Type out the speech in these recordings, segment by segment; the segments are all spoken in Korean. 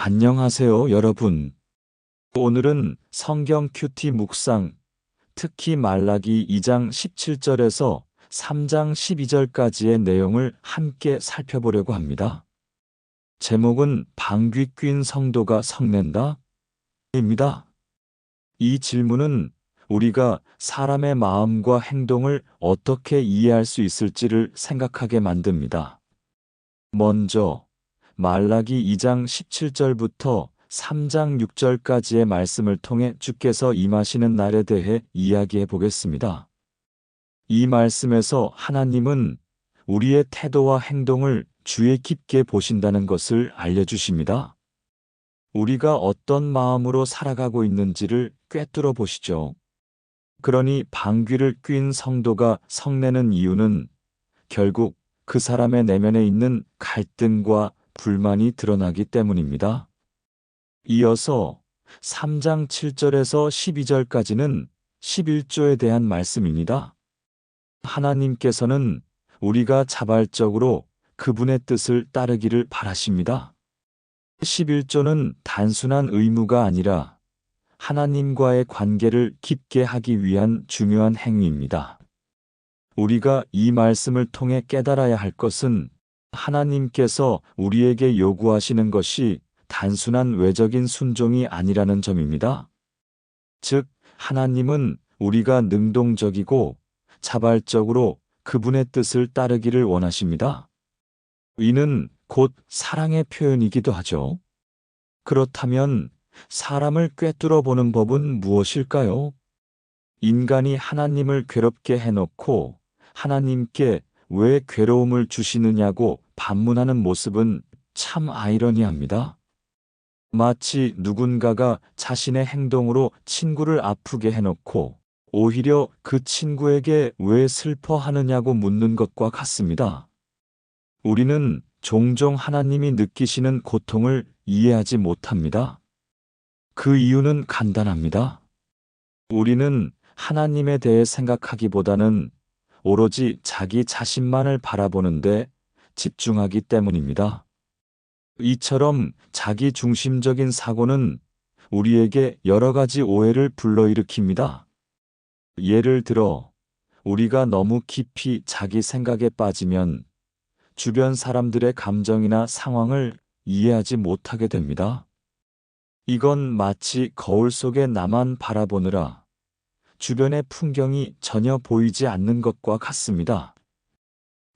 안녕하세요, 여러분. 오늘은 성경 큐티 묵상, 특히 말라기 2장 17절에서 3장 12절까지의 내용을 함께 살펴보려고 합니다. 제목은 방귀 뀐 성도가 성낸다? 입니다. 이 질문은 우리가 사람의 마음과 행동을 어떻게 이해할 수 있을지를 생각하게 만듭니다. 먼저 말라기 2장 17절부터 3장 6절까지의 말씀을 통해 주께서 임하시는 날에 대해 이야기해 보겠습니다. 이 말씀에서 하나님은 우리의 태도와 행동을 주의 깊게 보신다는 것을 알려주십니다. 우리가 어떤 마음으로 살아가고 있는지를 꿰뚫어 보시죠. 그러니 방귀를 뀐 성도가 성내는 이유는 결국 그 사람의 내면에 있는 갈등과 불만이 드러나기 때문입니다. 이어서 3장 7절에서 12절까지는 11조에 대한 말씀입니다. 하나님께서는 우리가 자발적으로 그분의 뜻을 따르기를 바라십니다. 11조는 단순한 의무가 아니라 하나님과의 관계를 깊게 하기 위한 중요한 행위입니다. 우리가 이 말씀을 통해 깨달아야 할 것은 하나님께서 우리에게 요구하시는 것이 단순한 외적인 순종이 아니라는 점입니다. 즉, 하나님은 우리가 능동적이고 자발적으로 그분의 뜻을 따르기를 원하십니다. 이는 곧 사랑의 표현이기도 하죠. 그렇다면 사람을 꿰뚫어 보는 법은 무엇일까요? 인간이 하나님을 괴롭게 해놓고 하나님께 왜 괴로움을 주시느냐고 반문하는 모습은 참 아이러니합니다. 마치 누군가가 자신의 행동으로 친구를 아프게 해놓고 오히려 그 친구에게 왜 슬퍼하느냐고 묻는 것과 같습니다. 우리는 종종 하나님이 느끼시는 고통을 이해하지 못합니다. 그 이유는 간단합니다. 우리는 하나님에 대해 생각하기보다는 오로지 자기 자신만을 바라보는데 집중하기 때문입니다. 이처럼 자기 중심적인 사고는 우리에게 여러 가지 오해를 불러일으킵니다. 예를 들어, 우리가 너무 깊이 자기 생각에 빠지면 주변 사람들의 감정이나 상황을 이해하지 못하게 됩니다. 이건 마치 거울 속에 나만 바라보느라 주변의 풍경이 전혀 보이지 않는 것과 같습니다.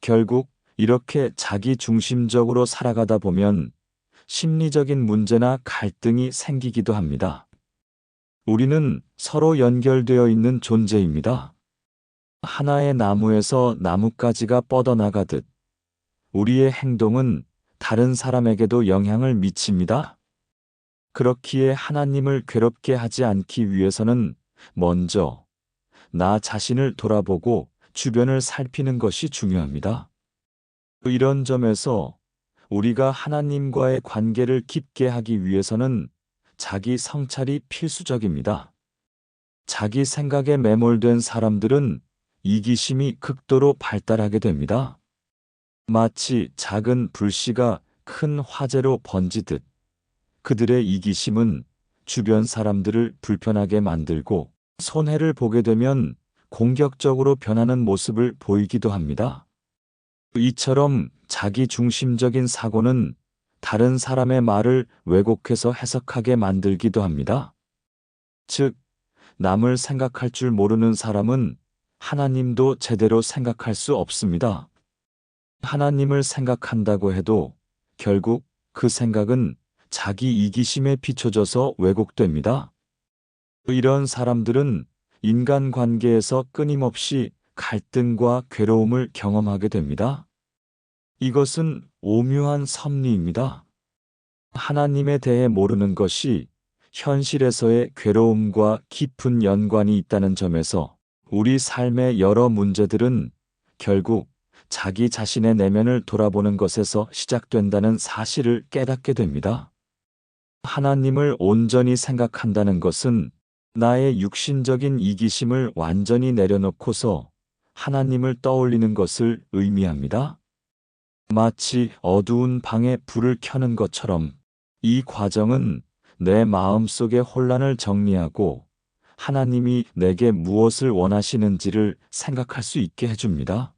결국 이렇게 자기 중심적으로 살아가다 보면 심리적인 문제나 갈등이 생기기도 합니다. 우리는 서로 연결되어 있는 존재입니다. 하나의 나무에서 나뭇가지가 뻗어나가듯 우리의 행동은 다른 사람에게도 영향을 미칩니다. 그렇기에 하나님을 괴롭게 하지 않기 위해서는 먼저 나 자신을 돌아보고 주변을 살피는 것이 중요합니다. 이런 점에서 우리가 하나님과의 관계를 깊게 하기 위해서는 자기 성찰이 필수적입니다. 자기 생각에 매몰된 사람들은 이기심이 극도로 발달하게 됩니다. 마치 작은 불씨가 큰 화재로 번지듯 그들의 이기심은 주변 사람들을 불편하게 만들고 손해를 보게 되면 공격적으로 변하는 모습을 보이기도 합니다. 이처럼 자기 중심적인 사고는 다른 사람의 말을 왜곡해서 해석하게 만들기도 합니다. 즉, 남을 생각할 줄 모르는 사람은 하나님도 제대로 생각할 수 없습니다. 하나님을 생각한다고 해도 결국 그 생각은 자기 이기심에 비춰져서 왜곡됩니다. 이런 사람들은 인간관계에서 끊임없이 갈등과 괴로움을 경험하게 됩니다. 이것은 오묘한 섭리입니다. 하나님에 대해 모르는 것이 현실에서의 괴로움과 깊은 연관이 있다는 점에서 우리 삶의 여러 문제들은 결국 자기 자신의 내면을 돌아보는 것에서 시작된다는 사실을 깨닫게 됩니다. 하나님을 온전히 생각한다는 것은 나의 육신적인 이기심을 완전히 내려놓고서 하나님을 떠올리는 것을 의미합니다. 마치 어두운 방에 불을 켜는 것처럼 이 과정은 내 마음속의 혼란을 정리하고 하나님이 내게 무엇을 원하시는지를 생각할 수 있게 해줍니다.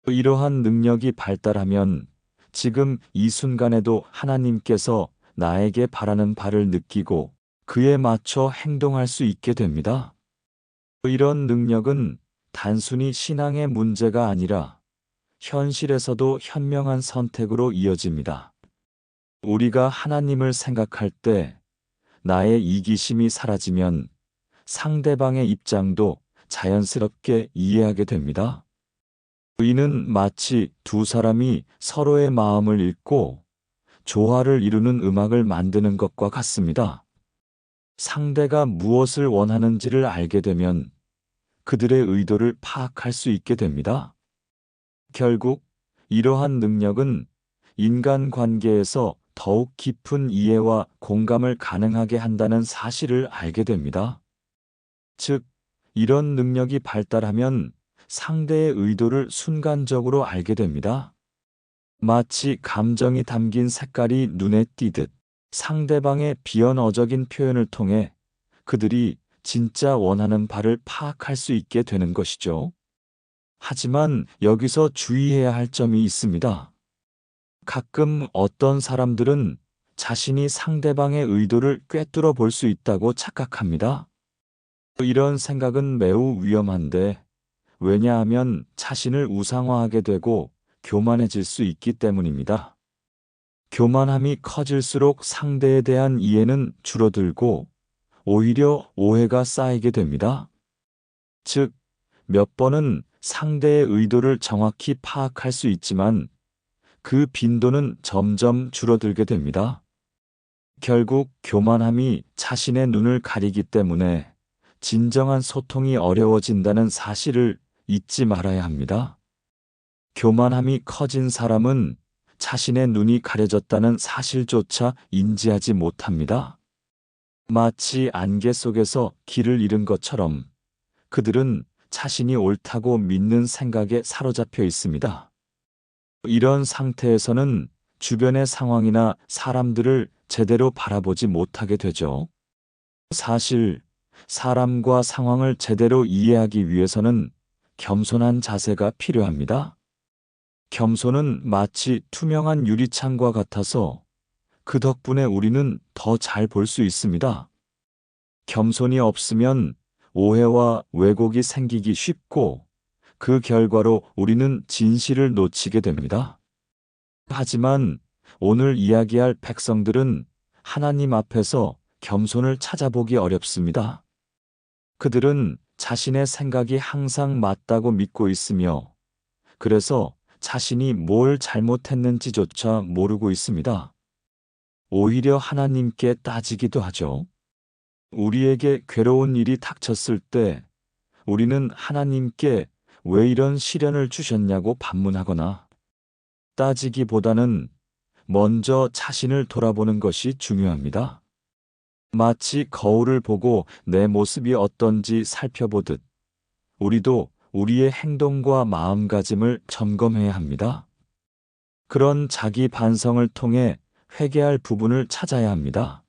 이러한 능력이 발달하면 지금 이 순간에도 하나님께서 나에게 바라는 바를 느끼고 그에 맞춰 행동할 수 있게 됩니다. 이런 능력은 단순히 신앙의 문제가 아니라 현실에서도 현명한 선택으로 이어집니다. 우리가 하나님을 생각할 때 나의 이기심이 사라지면 상대방의 입장도 자연스럽게 이해하게 됩니다. 이는 마치 두 사람이 서로의 마음을 읽고 조화를 이루는 음악을 만드는 것과 같습니다. 상대가 무엇을 원하는지를 알게 되면 그들의 의도를 파악할 수 있게 됩니다. 결국 이러한 능력은 인간 관계에서 더욱 깊은 이해와 공감을 가능하게 한다는 사실을 알게 됩니다. 즉, 이런 능력이 발달하면 상대의 의도를 순간적으로 알게 됩니다. 마치 감정이 담긴 색깔이 눈에 띄듯 상대방의 비언어적인 표현을 통해 그들이 진짜 원하는 바를 파악할 수 있게 되는 것이죠. 하지만 여기서 주의해야 할 점이 있습니다. 가끔 어떤 사람들은 자신이 상대방의 의도를 꿰뚫어 볼 수 있다고 착각합니다. 이런 생각은 매우 위험한데, 왜냐하면 자신을 우상화하게 되고 교만해질 수 있기 때문입니다. 교만함이 커질수록 상대에 대한 이해는 줄어들고 오히려 오해가 쌓이게 됩니다. 즉, 몇 번은 상대의 의도를 정확히 파악할 수 있지만 그 빈도는 점점 줄어들게 됩니다. 결국 교만함이 자신의 눈을 가리기 때문에 진정한 소통이 어려워진다는 사실을 잊지 말아야 합니다. 교만함이 커진 사람은 자신의 눈이 가려졌다는 사실조차 인지하지 못합니다. 마치 안개 속에서 길을 잃은 것처럼 그들은 자신이 옳다고 믿는 생각에 사로잡혀 있습니다. 이런 상태에서는 주변의 상황이나 사람들을 제대로 바라보지 못하게 되죠. 사실 사람과 상황을 제대로 이해하기 위해서는 겸손한 자세가 필요합니다. 겸손은 마치 투명한 유리창과 같아서 그 덕분에 우리는 더 잘 볼 수 있습니다. 겸손이 없으면 오해와 왜곡이 생기기 쉽고 그 결과로 우리는 진실을 놓치게 됩니다. 하지만 오늘 이야기할 백성들은 하나님 앞에서 겸손을 찾아보기 어렵습니다. 그들은 자신의 생각이 항상 맞다고 믿고 있으며 그래서 자신이 뭘 잘못했는지조차 모르고 있습니다. 오히려 하나님께 따지기도 하죠. 우리에게 괴로운 일이 닥쳤을 때 우리는 하나님께 왜 이런 시련을 주셨냐고 반문하거나 따지기보다는 먼저 자신을 돌아보는 것이 중요합니다. 마치 거울을 보고 내 모습이 어떤지 살펴보듯 우리도 우리의 행동과 마음가짐을 점검해야 합니다. 그런 자기 반성을 통해 회개할 부분을 찾아야 합니다.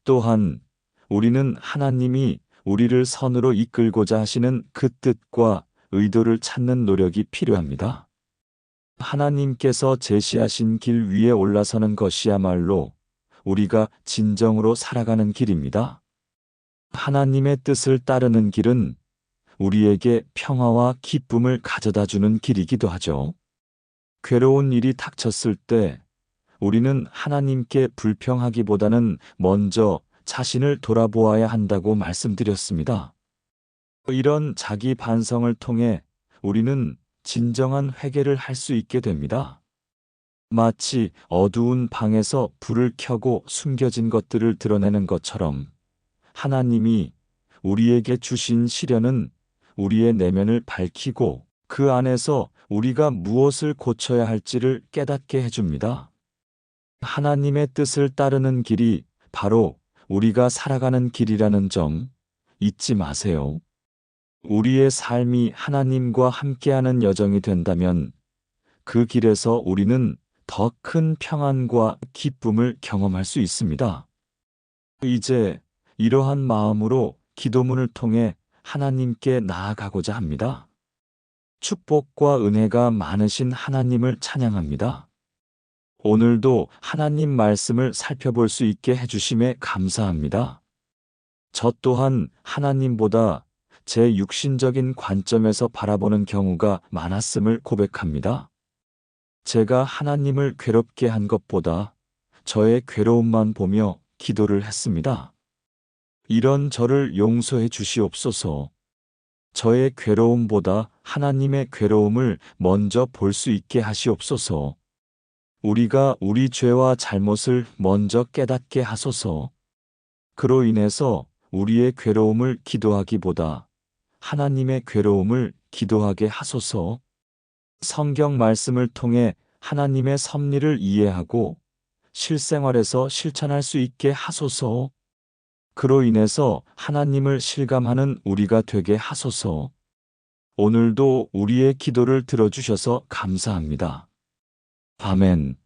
또한 우리는 하나님이 우리를 선으로 이끌고자 하시는 그 뜻과 의도를 찾는 노력이 필요합니다. 하나님께서 제시하신 길 위에 올라서는 것이야말로 우리가 진정으로 살아가는 길입니다. 하나님의 뜻을 따르는 길은 우리에게 평화와 기쁨을 가져다 주는 길이기도 하죠. 괴로운 일이 닥쳤을 때 우리는 하나님께 불평하기보다는 먼저 자신을 돌아보아야 한다고 말씀드렸습니다. 이런 자기 반성을 통해 우리는 진정한 회개를 할 수 있게 됩니다. 마치 어두운 방에서 불을 켜고 숨겨진 것들을 드러내는 것처럼 하나님이 우리에게 주신 시련은 우리의 내면을 밝히고 그 안에서 우리가 무엇을 고쳐야 할지를 깨닫게 해줍니다. 하나님의 뜻을 따르는 길이 바로 우리가 살아가는 길이라는 점 잊지 마세요. 우리의 삶이 하나님과 함께하는 여정이 된다면 그 길에서 우리는 더 큰 평안과 기쁨을 경험할 수 있습니다. 이제 이러한 마음으로 기도문을 통해 하나님께 나아가고자 합니다. 축복과 은혜가 많으신 하나님을 찬양합니다. 오늘도 하나님 말씀을 살펴볼 수 있게 해주심에 감사합니다. 저 또한 하나님보다 제 육신적인 관점에서 바라보는 경우가 많았음을 고백합니다. 제가 하나님을 괴롭게 한 것보다 저의 괴로움만 보며 기도를 했습니다. 이런 저를 용서해 주시옵소서. 저의 괴로움보다 하나님의 괴로움을 먼저 볼 수 있게 하시옵소서. 우리가 우리 죄와 잘못을 먼저 깨닫게 하소서. 그로 인해서 우리의 괴로움을 기도하기보다 하나님의 괴로움을 기도하게 하소서. 성경 말씀을 통해 하나님의 섭리를 이해하고 실생활에서 실천할 수 있게 하소서. 그로 인해서 하나님을 실감하는 우리가 되게 하소서. 오늘도 우리의 기도를 들어주셔서 감사합니다. 아멘.